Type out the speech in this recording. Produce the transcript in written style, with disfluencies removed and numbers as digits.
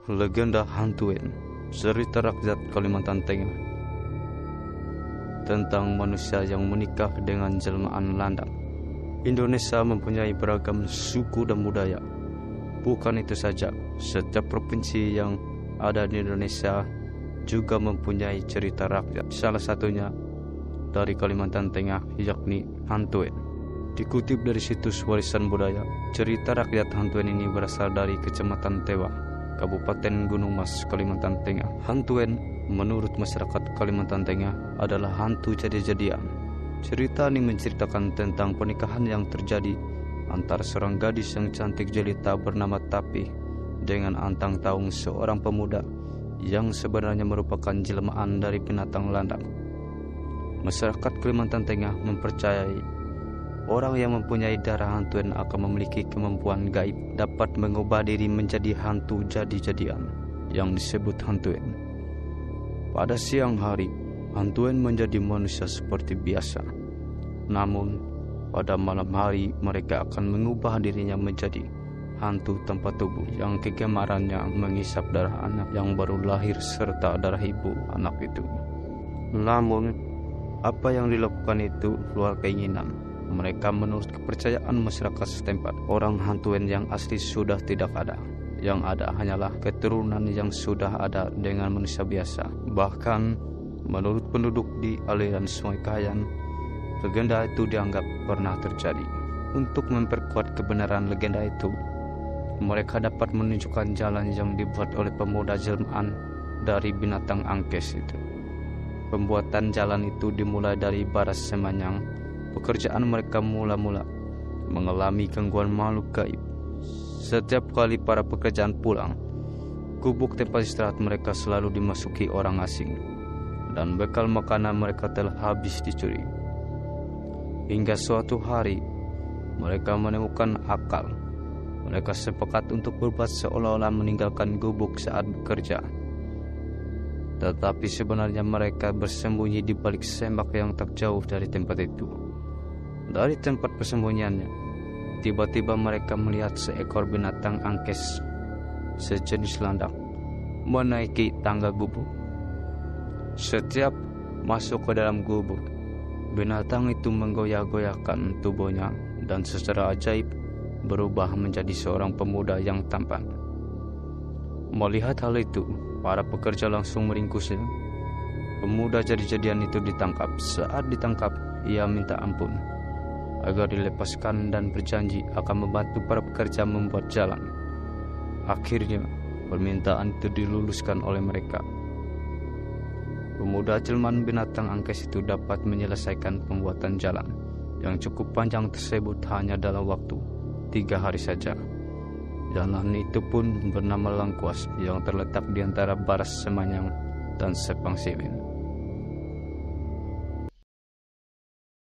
Legenda Hantuen, cerita rakyat Kalimantan Tengah tentang manusia yang menikah dengan jelmaan landang. Indonesia mempunyai beragam suku dan budaya. Bukan itu saja, setiap provinsi yang ada di Indonesia juga mempunyai cerita rakyat. Salah satunya dari Kalimantan Tengah, yakni Hantuen. Dikutip dari situs warisan budaya, cerita rakyat Hantuen ini berasal dari Kecamatan Tewa, Kabupaten Gunung Mas, Kalimantan Tengah. Hantuen menurut masyarakat Kalimantan Tengah adalah hantu jadi-jadian. Cerita ini menceritakan tentang pernikahan yang terjadi antara seorang gadis yang cantik jelita bernama Tapi dengan Antang Taung, seorang pemuda yang sebenarnya merupakan jelmaan dari binatang landang. Masyarakat Kalimantan Tengah mempercayai orang yang mempunyai darah Hantuen akan memiliki kemampuan gaib dapat mengubah diri menjadi hantu jadi-jadian yang disebut Hantuen. Pada siang hari, Hantuen menjadi manusia seperti biasa. Namun, pada malam hari mereka akan mengubah dirinya menjadi hantu tanpa tubuh yang kegemarannya menghisap darah anak yang baru lahir serta darah ibu anak itu. Namun, apa yang dilakukan itu luar keinginan mereka. Menurut kepercayaan masyarakat setempat, orang Hantuen yang asli sudah tidak ada. Yang ada hanyalah keturunan yang sudah ada dengan manusia biasa. Bahkan menurut penduduk di aliran Sungai Kayan, legenda itu dianggap pernah terjadi. Untuk memperkuat kebenaran legenda itu, mereka dapat menunjukkan jalan yang dibuat oleh pemuda jelmaan dari binatang angkes itu. Pembuatan jalan itu dimulai dari Baras Semanyang. Pekerjaan mereka mula-mula mengalami gangguan makhluk gaib. Setiap kali para pekerjaan pulang, gubuk tempat istirahat mereka selalu dimasuki orang asing, dan bekal makanan mereka telah habis dicuri. Hingga suatu hari, mereka menemukan akal. Mereka sepakat untuk berbuat seolah-olah meninggalkan gubuk saat bekerja. Tetapi sebenarnya mereka bersembunyi di balik semak yang tak jauh dari tempat itu. Dari tempat persembunyiannya, tiba-tiba mereka melihat seekor binatang angkes sejenis landang menaiki tangga gubuk. Setiap masuk ke dalam gubuk, binatang itu menggoyah-goyahkan tubuhnya dan secara ajaib berubah menjadi seorang pemuda yang tampan. Melihat hal itu, para pekerja langsung meringkusnya. Pemuda jadi-jadian itu ditangkap. Saat ditangkap, ia minta ampun agar dilepaskan dan berjanji akan membantu para pekerja membuat jalan. Akhirnya, permintaan itu diluluskan oleh mereka. Pemuda jelmaan binatang angkes itu dapat menyelesaikan pembuatan jalan yang cukup panjang tersebut hanya dalam waktu 3 hari saja. Jalan itu pun bernama Langkuas yang terletak di antara Baras Semanyang dan Sepang Siwin.